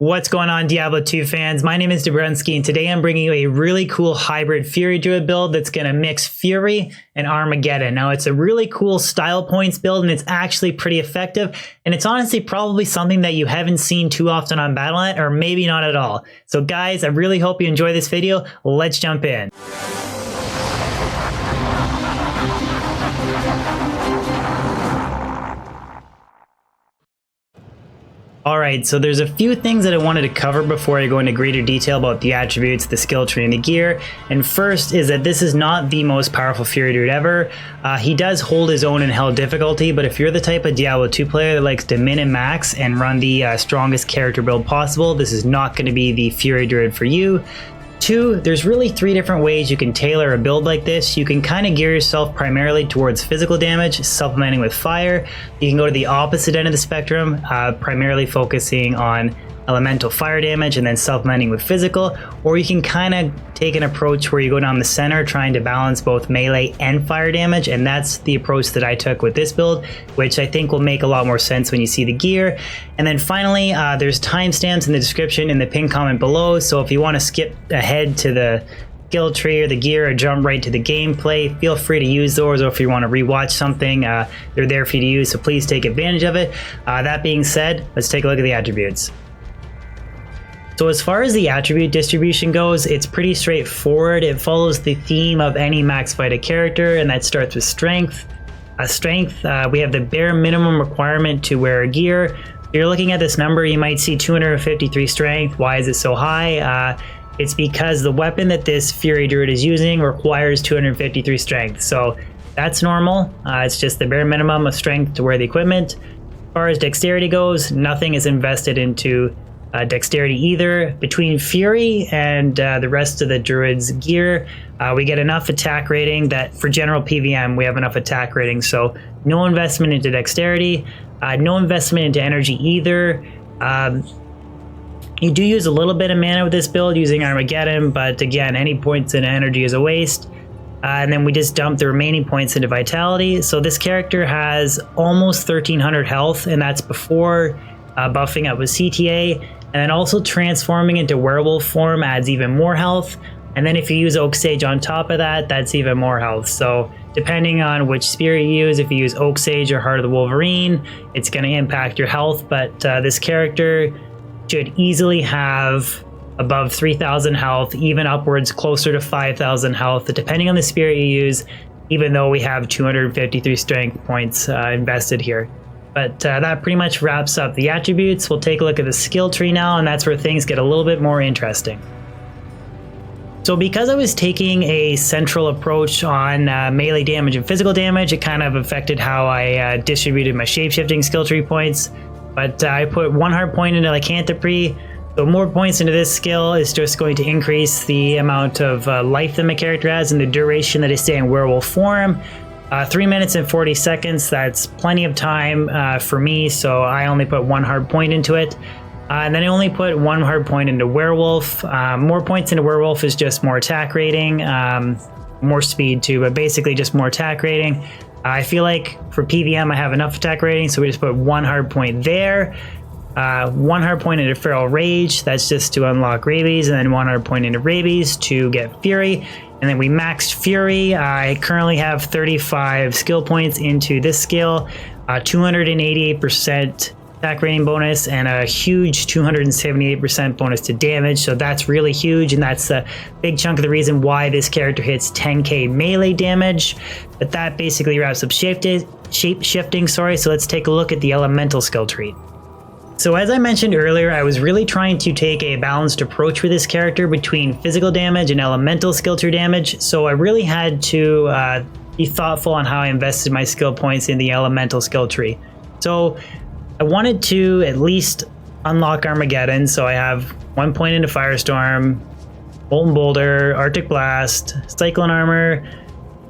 What's going on, Diablo 2 fans? My name is Dobrunsky, and today I'm bringing you a really cool hybrid Fury Druid build that's going to mix Fury and Armageddon. Now, it's a really cool style points build, and it's actually pretty effective, and it's honestly probably something that you haven't seen too often on Battle.net, or maybe not at all. So guys, I really hope you enjoy this video. Let's jump in. Alright, so there's a few things that I wanted to cover before I go into greater detail about the attributes, the skill tree, and the gear. And first is that this is not the most powerful Fury Druid ever. He does hold his own in hell difficulty, but if you're the type of Diablo 2 player that likes to min and max and run the strongest character build possible, this is not going to be the Fury Druid for you. Two, there's really three different ways you can tailor a build like this. You can kind of gear yourself primarily towards physical damage, supplementing with fire. You can go to the opposite end of the spectrum, primarily focusing on elemental fire damage and then supplementing with physical, or you can kind of take an approach where you go down the center trying to balance both melee and fire damage, and that's the approach that I took with this build, which I think will make a lot more sense when you see the gear. And then finally, there's timestamps in the description in the pinned comment below, so if you want to skip ahead to the skill tree or the gear or jump right to the gameplay, feel free to use those, or if you want to rewatch something, they're there for you to use, so please take advantage of it. That being said, let's take a look at the attributes. So as far as the attribute distribution goes, it's pretty straightforward. It follows the theme of any max Vita character, and that starts with strength. We have the bare minimum requirement to wear a gear. If you're looking at this number, you might see 253 strength. Why is it so high? It's because the weapon that this Fury Druid is using requires 253 strength. So that's normal. It's just the bare minimum of strength to wear the equipment. As far as dexterity goes, nothing is invested into dexterity either. Between Fury and the rest of the Druid's gear, we get enough attack rating that for general PVM we have enough attack rating, so no investment into dexterity, no investment into energy either. You do use a little bit of mana with this build using Armageddon, but again, any points in energy is a waste. And then we just dump the remaining points into vitality. So this character has almost 1300 health, and that's before buffing up with CTA. And then also transforming into werewolf form adds even more health. And then if you use Oak Sage on top of that, that's even more health. So depending on which spirit you use, if you use Oak Sage or Heart of the Wolverine, it's going to impact your health. But this character should easily have above 3000 health, even upwards closer to 5000 health, depending on the spirit you use, even though we have 253 strength points invested here. But that pretty much wraps up the attributes. We'll take a look at the skill tree now, and that's where things get a little bit more interesting. So because I was taking a central approach on melee damage and physical damage, it kind of affected how I distributed my shapeshifting skill tree points. But I put one hard point into lycanthropy, so more points into this skill is just going to increase the amount of life that my character has and the duration that I stay in werewolf form. 3 minutes and 40 seconds, that's plenty of time for me, so I only put one hard point into it. And then I only put one hard point into werewolf. More points into werewolf is just more attack rating, more speed too, but basically just more attack rating. I feel like for PVM I have enough attack rating, so we just put one hard point there. One hard point into Feral Rage, that's just to unlock Rabies, and then one hard point into Rabies to get Fury. And then we maxed Fury. I currently have 35 skill points into this skill, 288% attack rating bonus, and a huge 278% bonus to damage. So that's really huge, and that's a big chunk of the reason why this character hits 10k melee damage. But that basically wraps up shape shifting. So let's take a look at the elemental skill tree. So as I mentioned earlier, I was really trying to take a balanced approach with this character between physical damage and elemental skill tree damage, so I really had to be thoughtful on how I invested my skill points in the elemental skill tree. So I wanted to at least unlock Armageddon, so I have 1 point into Firestorm, Molten Boulder, Arctic Blast, Cyclone Armor,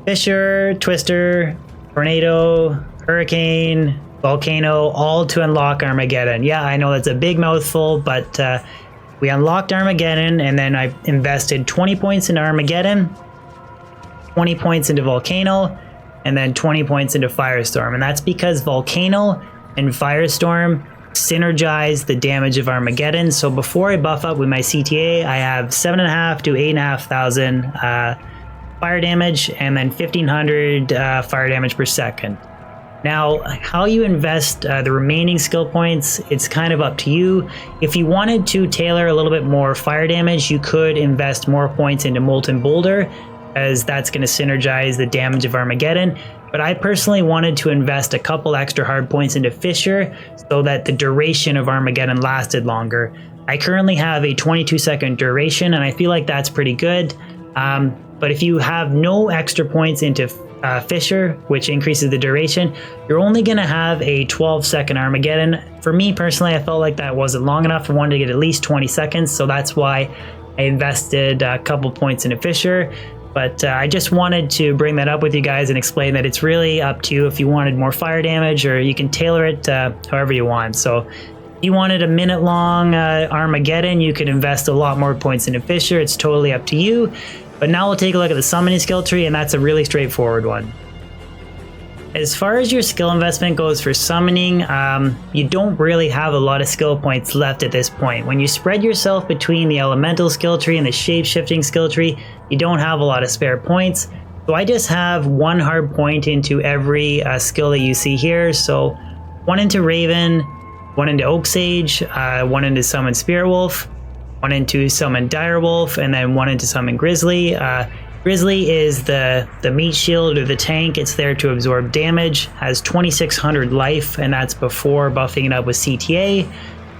Fissure, Twister, Tornado, Hurricane, Volcano, all to unlock Armageddon. Yeah, I know that's a big mouthful, but we unlocked Armageddon, and then I invested 20 points into Armageddon, 20 points into Volcano, and then 20 points into Firestorm. And that's because Volcano and Firestorm synergize the damage of Armageddon. So before I buff up with my CTA, I have 7,500 to 8,500 fire damage, and then 1,500 fire damage per second. Now, how you invest the remaining skill points, it's kind of up to you. If you wanted to tailor a little bit more fire damage, you could invest more points into Molten Boulder, as that's going to synergize the damage of Armageddon. But I personally wanted to invest a couple extra hard points into Fissure so that the duration of Armageddon lasted longer. I currently have a 22-second duration, and I feel like that's pretty good. But if you have no extra points into Fissure, which increases the duration, you're only going to have a 12-second Armageddon. For me personally, I felt like that wasn't long enough. I wanted to get at least 20 seconds, so that's why I invested a couple points into Fissure. But I just wanted to bring that up with you guys and explain that it's really up to you if you wanted more fire damage, or you can tailor it however you want. So if you wanted a minute-long Armageddon, you could invest a lot more points into Fissure. It's totally up to you. But now we'll take a look at the summoning skill tree, and that's a really straightforward one. As far as your skill investment goes for summoning, you don't really have a lot of skill points left at this point. When you spread yourself between the elemental skill tree and the shape-shifting skill tree, you don't have a lot of spare points. So I just have one hard point into every skill that you see here. So one into Raven, one into Oak Sage, one into Summon Spirit Wolf, one into Summon Direwolf, and then one into Summon Grizzly. Grizzly is the meat shield or the tank. It's there to absorb damage, has 2,600 life, and that's before buffing it up with CTA.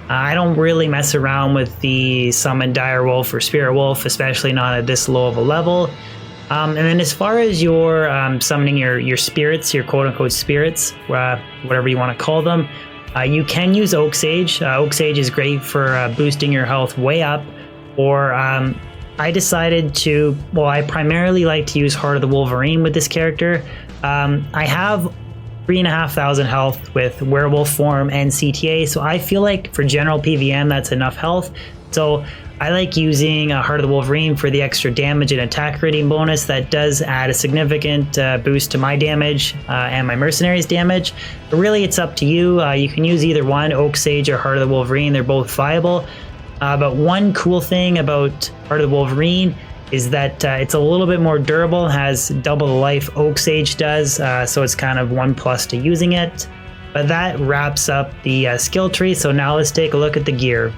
I don't really mess around with the Summon Direwolf or Spirit Wolf, especially not at this low of a level. And then as far as your summoning your spirits, your quote-unquote spirits, whatever you want to call them, you can use Oak Sage. Oak Sage is great for boosting your health way up, or I decided to, well, I primarily like to use Heart of the Wolverine with this character. I have 3,500 health with Werewolf form and CTA, so I feel like for general PVM that's enough health. So I like using Heart of the Wolverine for the extra damage and attack rating bonus. That does add a significant boost to my damage and my mercenaries damage. But really, it's up to you. You can use either one, Oak Sage or Heart of the Wolverine. They're both viable. But one cool thing about Heart of the Wolverine is that it's a little bit more durable, has double the life Oak Sage does, so it's kind of 1+ to using it. But that wraps up the skill tree, so now let's take a look at the gear.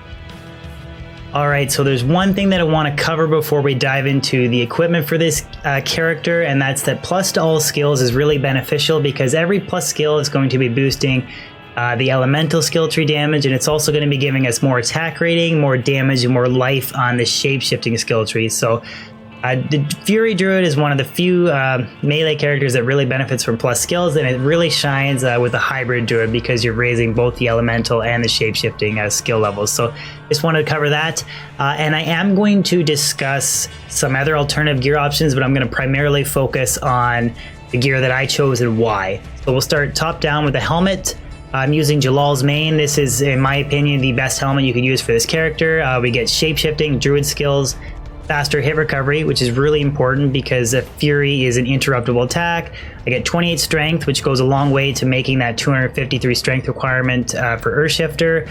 Alright, so there's one thing that I want to cover before we dive into the equipment for this character, and that's that plus to all skills is really beneficial because every plus skill is going to be boosting the elemental skill tree damage, and it's also going to be giving us more attack rating, more damage, and more life on the shape-shifting skill tree. So the Fury Druid is one of the few melee characters that really benefits from plus skills, and it really shines with a hybrid Druid because you're raising both the elemental and the shape-shifting skill levels. So just wanted to cover that. And I am going to discuss some other alternative gear options, but I'm going to primarily focus on the gear that I chose and why. So we'll start top down with the helmet. I'm using Jalal's Mane. This is, in my opinion, the best helmet you could use for this character. We get shape-shifting, Druid skills, faster hit recovery, which is really important because Fury is an interruptible attack. I get 28 strength, which goes a long way to making that 253 strength requirement for earthshifter.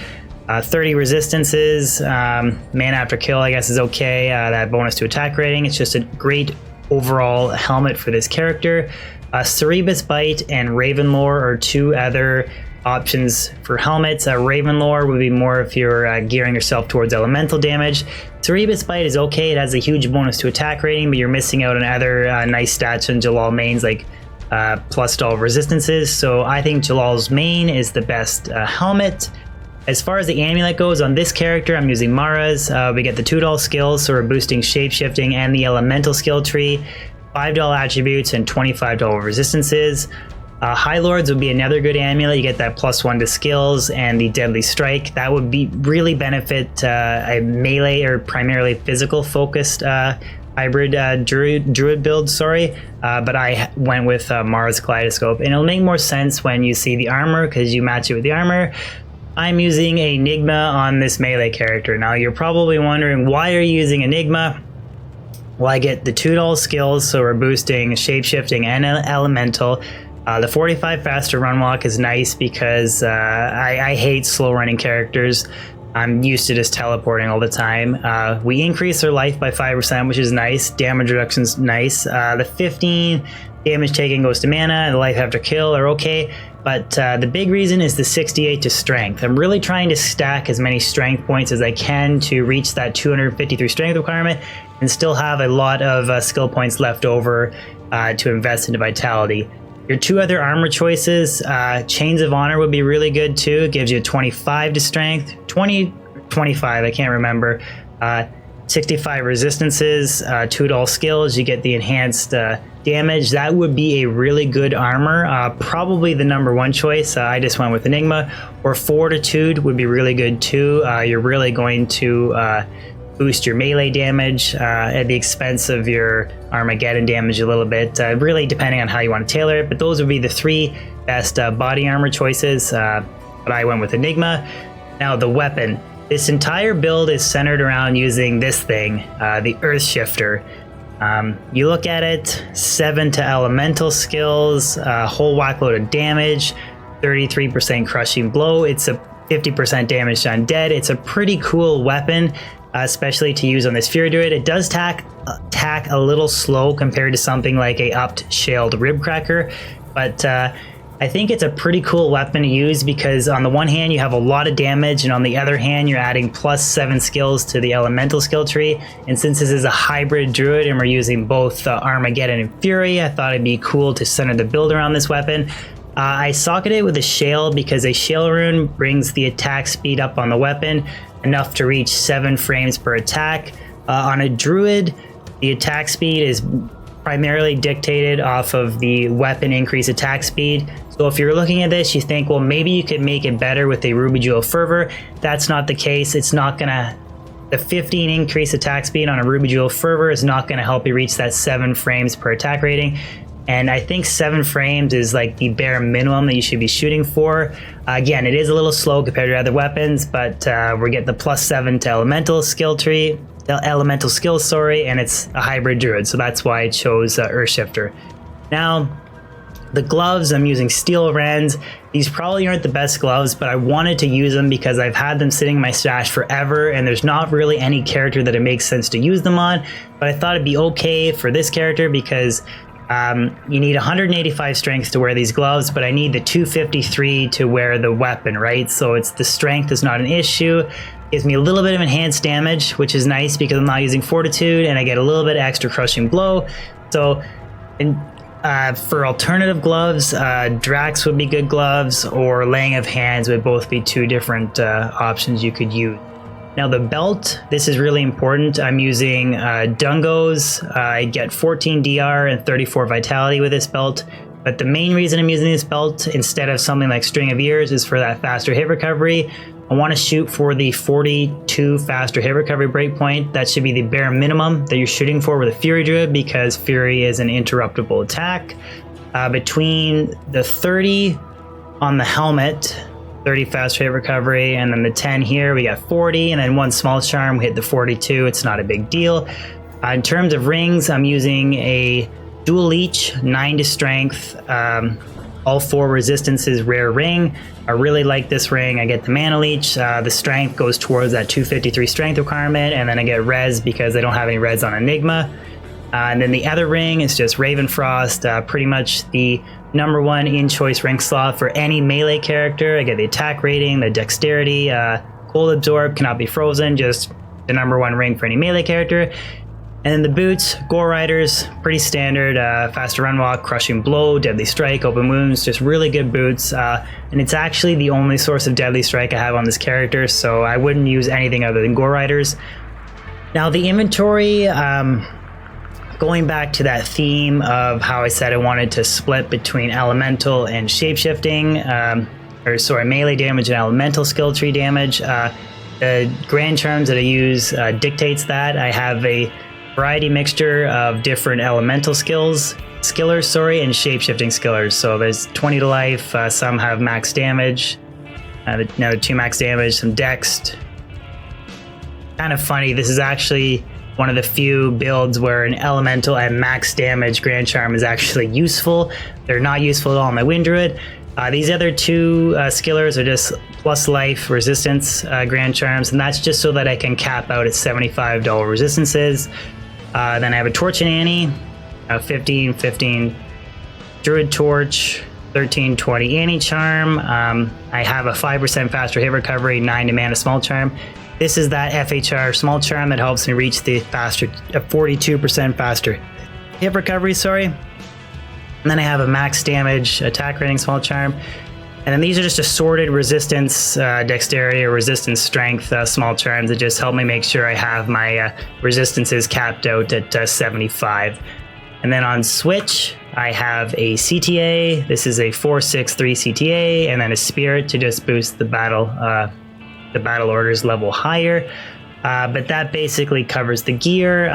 30 resistances, mana after kill, I guess, is okay. That bonus to attack rating. It's just a great overall helmet for this character. Cerebus Bite and Ravenlore are two other options for helmets. Ravenlore would be more if you're gearing yourself towards elemental damage. Cerebus Bite is okay. It has a huge bonus to attack rating, but you're missing out on other nice stats in Jalal Mane's, like plus to all resistances. So I think Jalal's Mane is the best helmet. As far as the amulet goes, on this character, I'm using Mara's. We get the $2 skills, so we're boosting shape-shifting and the elemental skill tree, $5 attributes, and $25 resistances. High Lords would be another good amulet. You get that +1 to skills and the Deadly Strike. That would be really benefit a melee or primarily physical focused hybrid druid build, but I went with Mara's Kaleidoscope, and it'll make more sense when you see the armor because you match it with the armor. I'm using Enigma on this melee character. Now you're probably wondering, why are you using Enigma? Well, I get the $2 skills, so we're boosting shape-shifting and elemental. The 45 faster run walk is nice because I hate slow running characters. I'm used to just teleporting all the time. We increase their life by 5%, which is nice. Damage reduction's nice. The 15 damage taken goes to mana, and the life after kill are okay. But the big reason is the 68 to strength. I'm really trying to stack as many strength points as I can to reach that 253 strength requirement and still have a lot of skill points left over to invest into vitality. Your two other armor choices, Chains of Honor would be really good too. It gives you 25 to strength, 25, I can't remember. 65 resistances, 2 to all skills, you get the enhanced damage. That would be a really good armor, probably the number one choice. I just went with Enigma. Or Fortitude would be really good too. You're really going to boost your melee damage at the expense of your Armageddon damage a little bit, really depending on how you want to tailor it. But those would be the 3 best body armor choices, but I went with Enigma. Now the weapon. This entire build is centered around using this thing, the Earthshifter. You look at it, 7 to elemental skills, a whole whackload of damage, 33% crushing blow. It's a 50% damage to undead. It's a pretty cool weapon, especially to use on this Fury Druid. It does tack a little slow compared to something like a upped Shaled Ribcracker, but I think it's a pretty cool weapon to use because on the one hand you have a lot of damage, and on the other hand you're adding +7 skills to the elemental skill tree. And since this is a hybrid druid and we're using both Armageddon and Fury, I thought it'd be cool to center the build around this weapon. I socketed it with a Shale because a Shale rune brings the attack speed up on the weapon enough to reach 7 frames per attack. On a druid, the attack speed is primarily dictated off of the weapon increase attack speed. So if you're looking at this, you think, well, maybe you could make it better with a Ruby Jewel Fervor. That's not the case. It's not gonna, the 15 increase attack speed on a Ruby Jewel Fervor is not gonna help you reach that 7 frames per attack rating. And I think 7 frames is like the bare minimum that you should be shooting for. Again, it is a little slow compared to other weapons, but we get the +7 to elemental skill tree, elemental skills, sorry, and it's a hybrid druid, so that's why I chose Earthshifter. Now, the gloves, I'm using steel wrens. These probably aren't the best gloves, but I wanted to use them because I've had them sitting in my stash forever, and there's not really any character that it makes sense to use them on, but I thought it'd be okay for this character because you need 185 strength to wear these gloves, but I need the 253 to wear the weapon, right? So it's the strength is not an issue. Gives me a little bit of enhanced damage, which is nice because I'm not using Fortitude, and I get a little bit extra crushing blow. So for alternative gloves, Drax would be good gloves, or Laying of Hands would both be 2 different options you could use. Now the belt, this is really important. I'm using Dungos. I get 14 DR and 34 vitality with this belt. But the main reason I'm using this belt instead of something like String of Ears is for that faster hit recovery. I want to shoot for the 42 faster hit recovery breakpoint. That should be the bare minimum that you're shooting for with a Fury Druid because Fury is an interruptible attack. Between the 30 on the helmet, 30 fast hit recovery, and then the 10 here, we got 40, and then 1 small charm, we hit the 42. It's not a big deal. In terms of rings, I'm using a dual leech, 9 to strength, all 4 resistances rare ring. I really like this ring. I get the mana leech, the strength goes towards that 253 strength requirement, and then I get res because I don't have any res on Enigma. And then the other ring is just Ravenfrost, pretty much the #1 in choice rank slot for any melee character. I get the attack rating, the dexterity, cold absorb, cannot be frozen, just the #1 ring for any melee character. And then the boots, Gore Riders, pretty standard, faster run walk, crushing blow, deadly strike, open wounds, just really good boots. And it's actually the only source of deadly strike I have on this character, so I wouldn't use anything other than Gore Riders. Now the inventory, going back to that theme of how I said I wanted to split between elemental and shapeshifting, melee damage and elemental skill tree damage. The grand charms that I use dictates that. I have a variety mixture of different elemental skillers, and shapeshifting skillers. So there's 20 to life, some have max damage, another 2 max damage, some dex. Kind of funny, this is actually one of the few builds where an elemental at max damage Grand Charm is actually useful. They're not useful at all in my Wind Druid. These other two skillers are just plus life resistance Grand Charms, and that's just so that I can cap out at $75 resistances. Then I have a Torch and Annie, 15, 15 Druid Torch, 13, 20 Annie Charm. I have a 5% faster hit recovery, 9 to mana Small Charm. This is that FHR Small Charm that helps me reach the faster, 42% faster hit recovery, sorry. And then I have a max damage attack rating Small Charm. And then these are just assorted resistance, dexterity, or resistance strength Small Charms that just help me make sure I have my resistances capped out at 75. And then on Switch, I have a CTA. This is a 4/6/3 CTA, and then a Spirit to just boost the battle orders level higher. But that basically covers the gear.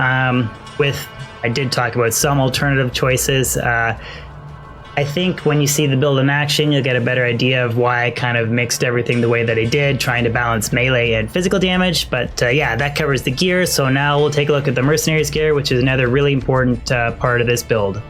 I did talk about some alternative choices. I think when you see the build in action, you'll get a better idea of why I kind of mixed everything the way that I did, trying to balance melee and physical damage. But yeah, that covers the gear. So now we'll take a look at the Mercenary's Gear, which is another really important part of this build.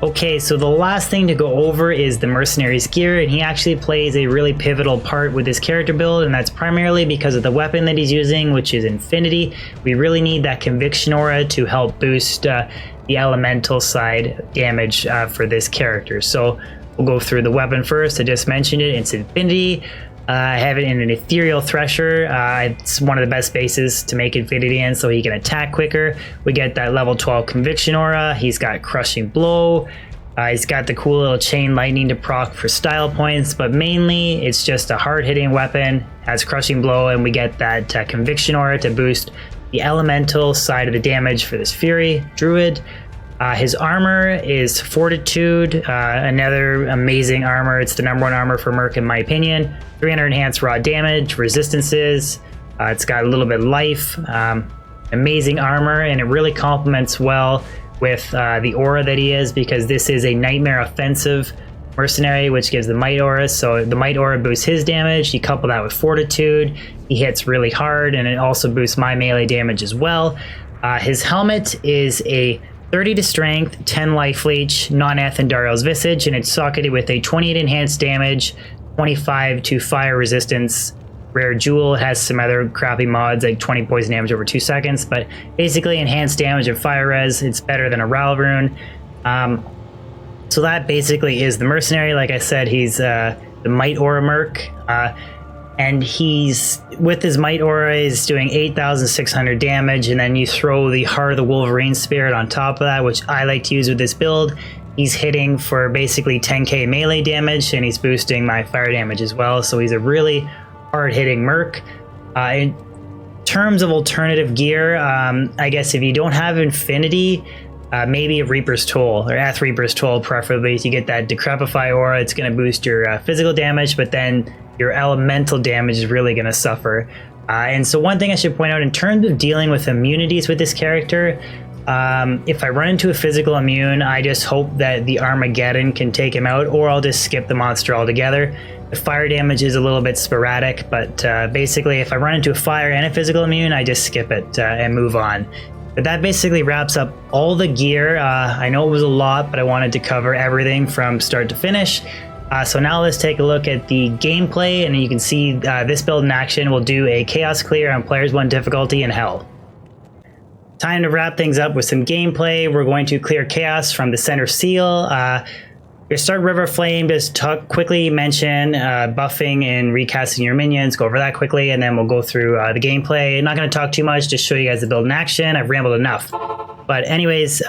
Okay, so the last thing to go over is the Mercenary's Gear, and he actually plays a really pivotal part with his character build, and that's primarily because of the weapon that he's using, which is Infinity. We really need that Conviction Aura to help boost the elemental side damage for this character. So we'll go through the weapon first. I just mentioned it, it's Infinity. I have it in an Ethereal Thresher. It's one of the best bases to make Infinity in, so he can attack quicker. We get that level 12 Conviction Aura. He's got Crushing Blow. He's got the cool little Chain Lightning to proc for style points, but mainly it's just a hard-hitting weapon, has Crushing Blow, and we get that Conviction Aura to boost the elemental side of the damage for this Fury Druid. His armor is Fortitude, another amazing armor. It's the #1 armor for Merc in my opinion. 300 enhanced raw damage, resistances. It's got a little bit of life. Amazing armor, and it really complements well with the aura that he is, because this is a Nightmare offensive mercenary, which gives the Might Aura. So the Might Aura boosts his damage. You couple that with Fortitude, he hits really hard, and it also boosts my melee damage as well. His helmet is a 30 to strength, 10 life leech, non-eth and Dariel's Visage, and it's socketed with a 28 enhanced damage, 25 to fire resistance. Rare Jewel has some other crappy mods like 20 poison damage over 2 seconds, but basically enhanced damage and fire res. It's better than a Ral rune. So that basically is the Mercenary. Like I said, he's the Might Aura Merc. And he's, with his Might Aura, is doing 8,600 damage, and then you throw the Heart of the Wolverine Spirit on top of that, which I like to use with this build. He's hitting for basically 10k melee damage, and he's boosting my fire damage as well, so he's a really hard-hitting Merc. In terms of alternative gear, I guess if you don't have Infinity, maybe a Reaper's Toll, or Eth Reaper's Toll preferably, to get that Decrepify Aura. It's going to boost your physical damage, but then your elemental damage is really going to suffer. And so one thing I should point out in terms of dealing with immunities with this character, if I run into a physical immune, I just hope that the Armageddon can take him out, or I'll just skip the monster altogether. The fire damage is a little bit sporadic, but basically if I run into a fire and a physical immune, I just skip it and move on. But that basically wraps up all the gear. I know it was a lot, but I wanted to cover everything from start to finish. So now let's take a look at the gameplay, and you can see this build in action. We'll do a Chaos Clear on Players 1 difficulty in Hell. Time to wrap things up with some gameplay. We're going to clear Chaos from the center seal. Your start River Flame, just quickly mention buffing and recasting your minions. Go over that quickly, and then we'll go through the gameplay. I'm not going to talk too much, just show you guys the build in action. I've rambled enough. But anyways,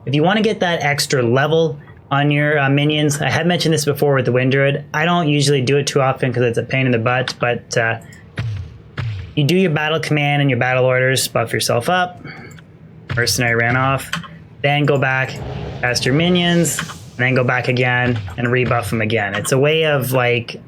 if you want to get that extra level on your minions, I had mentioned this before with the Wind Druid. I don't usually do it too often because it's a pain in the butt, but you do your battle command and your battle orders, buff yourself up. Mercenary ran off, then go back, cast your minions, and then go back again and rebuff them again. It's a way of like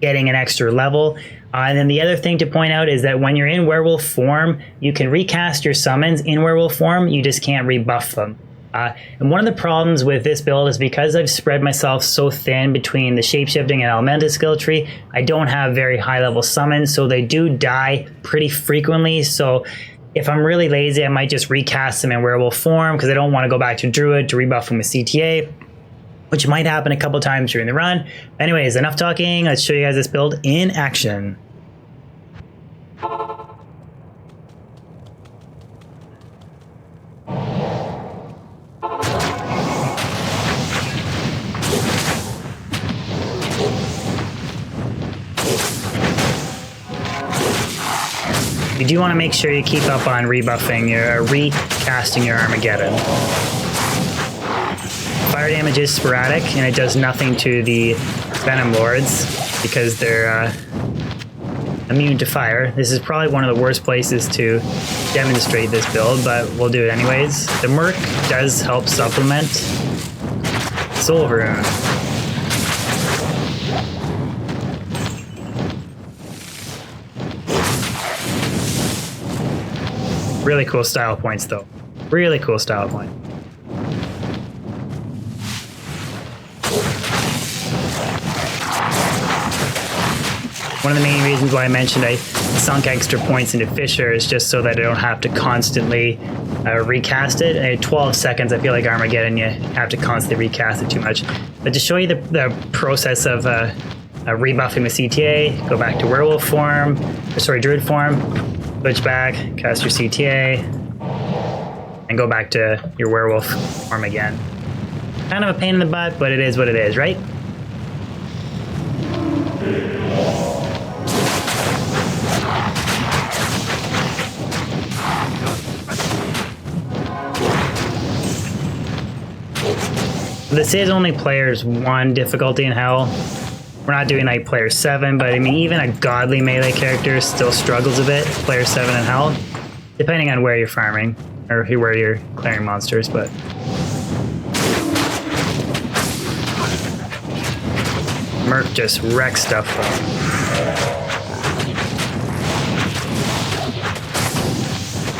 getting an extra level. And then the other thing to point out is that when you're in werewolf form, you can recast your summons in werewolf form, you just can't rebuff them. And one of the problems with this build is because I've spread myself so thin between the shapeshifting and elemental skill tree, I don't have very high level summons, so they do die pretty frequently. So If I'm really lazy, I might just recast him in werewolf form because I don't want to go back to Druid to rebuff him with CTA, which might happen a couple times during the run. Anyways, enough talking. Let's show you guys this build in action. You do want to make sure you keep up on rebuffing your recasting your Armageddon. Fire damage is sporadic, and it does nothing to the Venom Lords because they're immune to fire. This is probably one of the worst places to demonstrate this build, but we'll do it anyways. The Merc does help supplement Soul Rune. Really cool style points though. Really cool style point. One of the main reasons why I mentioned I sunk extra points into Fisher is just so that I don't have to constantly recast it. At 12 seconds, I feel like Armageddon, you have to constantly recast it too much. But to show you the process of rebuffing the CTA, go back to werewolf form, or sorry, druid form, switch back, cast your CTA, and go back to your werewolf form again. Kind of a pain in the butt, but it is what it is, right? This is only players 1 difficulty in hell. We're not doing like player 7, but I mean even a godly melee character still struggles a bit, player 7 in hell, depending on where you're farming or where you're clearing monsters, but Merc just wrecks stuff though.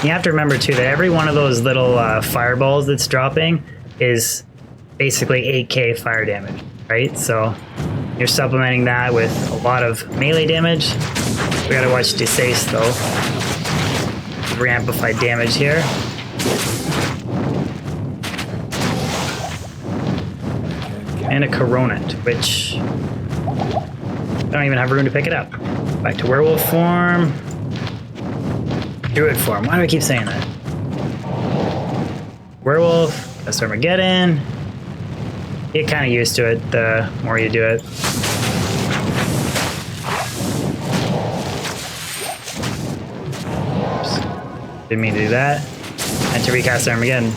You have to remember too that every one of those little fireballs that's dropping is basically 8k fire damage, right? So you're supplementing that with a lot of melee damage. We gotta watch Desace though. Re-amplified damage here. And a Coronant, which I don't even have room to pick it up. Back to werewolf form. Druid form. Why do I keep saying that? Werewolf, that's Armageddon. Get kind of used to it the more you do it. Oops. Didn't mean to do that. And to recast Armageddon.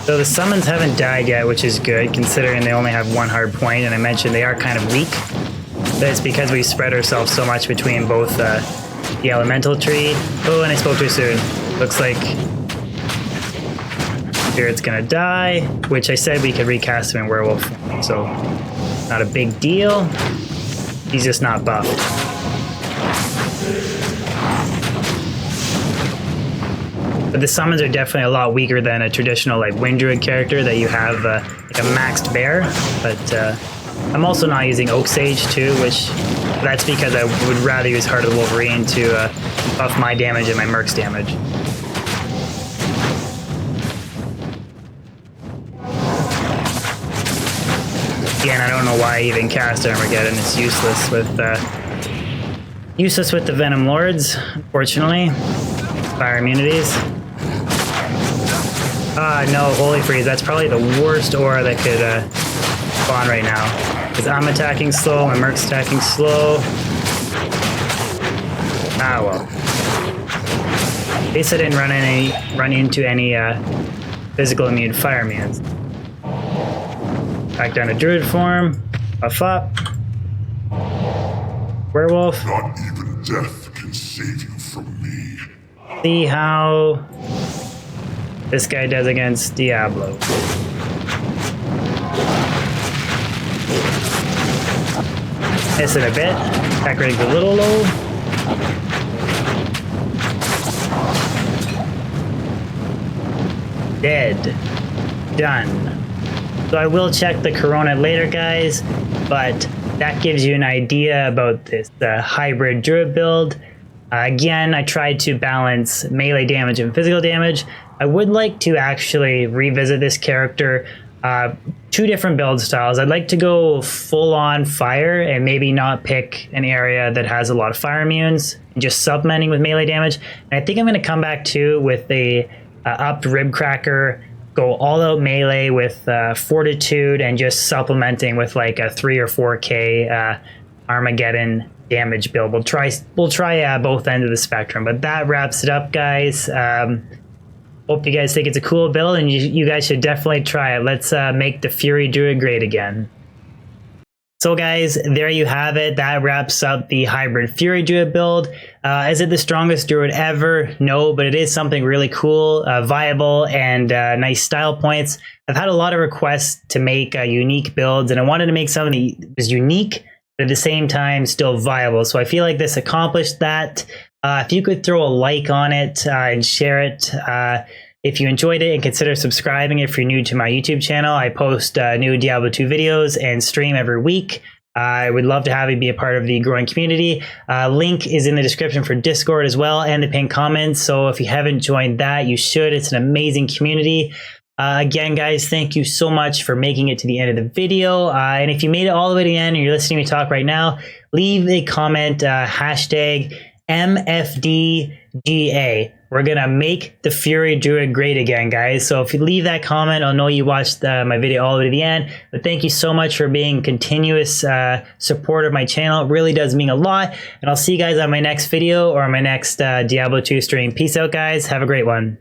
So the summons haven't died yet, which is good considering they only have 1 hard point, and I mentioned they are kind of weak. But it's because we spread ourselves so much between both the elemental tree. Oh, and I spoke too soon. Looks like Spirit's gonna die, which I said we could recast him in werewolf, so not a big deal. He's just not buffed. But the summons are definitely a lot weaker than a traditional like Wind Druid character that you have like a maxed bear. But I'm also not using Oak Sage too, which that's because I would rather use Heart of the Wolverine to buff my damage and my Merc's damage. Again, I don't know why I even cast Armageddon. It's useless with the Venom Lords, unfortunately. Fire immunities. Ah, no, Holy Freeze. That's probably the worst aura that could spawn right now. Because I'm attacking slow, my Merc's attacking slow. Ah, well. At least I didn't run into any physical immune fire immunes. Back down to Druid form. Buff up. Werewolf. Not even death can save you from me. See how this guy does against Diablo. Miss it a bit. Attack rating's a little low. Dead. Done. So I will check the Corona later, guys, but that gives you an idea about this hybrid Druid build. Again, I tried to balance melee damage and physical damage. I would like to actually revisit this character. Two different build styles. I'd like to go full on fire and maybe not pick an area that has a lot of fire immunes, just supplementing with melee damage. And I think I'm going to come back too with the upped rib cracker, go all out melee with fortitude, and just supplementing with like a 3 or 4k Armageddon damage build. We'll try both ends of the spectrum, but that wraps it up, guys. Hope you guys think it's a cool build, and you guys should definitely try it. Let's make the Fury Druid great again. So guys, there you have it. That wraps up the hybrid Fury Druid build. Is it the strongest Druid ever? No, but it is something really cool, viable, and nice style points. I've had a lot of requests to make unique builds, and I wanted to make something that was unique, but at the same time still viable. So I feel like this accomplished that. If you could throw a like on it and share it if you enjoyed it, and consider subscribing if you're new to my YouTube channel. I post new Diablo 2 videos and stream every week. I would love to have you be a part of the growing community. Link is in the description for Discord as well, and the pinned comments. So if you haven't joined that, you should. It's an amazing community. Again, guys, thank you so much for making it to the end of the video. And if you made it all the way to the end and you're listening to me talk right now, leave a comment, hashtag MFDGA. We're gonna make the Fury Druid great again, guys. So if you leave that comment, I'll know you watched my video all the way to the end. But thank you so much for being continuous support of my channel. It really does mean a lot. And I'll see you guys on my next video or my next Diablo 2 stream. Peace out, guys. Have a great one.